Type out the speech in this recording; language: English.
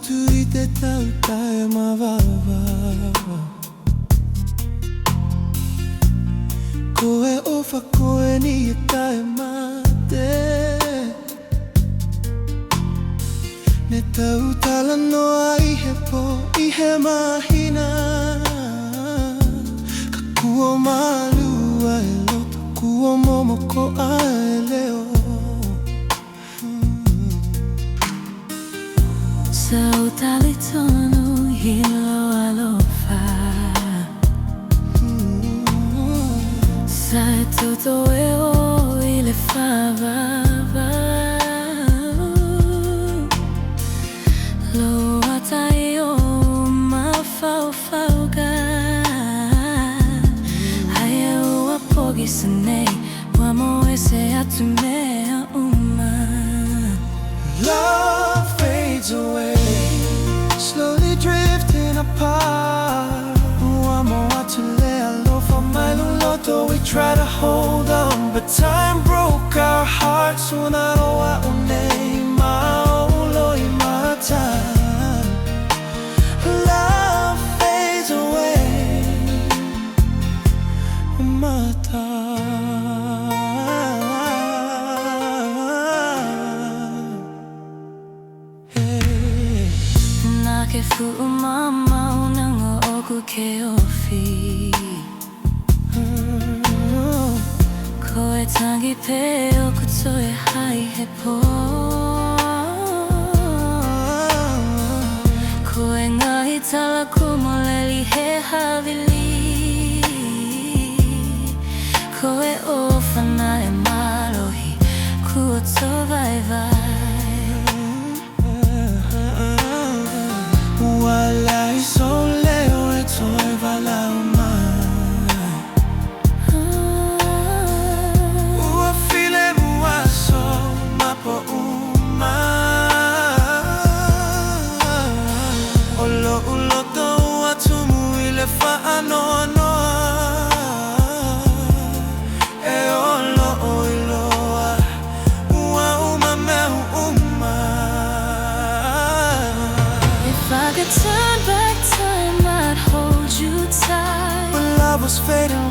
tui te tau tae mawawa. Koe ofa koe ni e tae mate. Ne tau tala noa i he po i he mahina. Ka kua malua e lo, kua momoko a e leo. Sau tali tonu hilo alofa. Sai toto e o i le whawava. Lo atai o ma whauwhauga. Haia ua pogi sanei, wamo e se atu mea uma. Love fades away, slowly drifting apart. Wamo atu le alofa mai luloto. We try to hold on, but time broke our hearts. Una roa unei maulo i mata. Love fades away, mata. Ke fu'u mamau nanga oku ke ofi. Koe tangi pe oku toe hai he po. Koe ngahi tala kumoleli he havili. Koe ofana e malohi kua tovai vai. Walai so leo e toi walau mai. Ua file mua so mapo uma. Olo uloto ua tumu i le whaanoa noa. E olo o iloa ua uma mehu uma. If I could turn back time, I'd hold you tight. When love was fading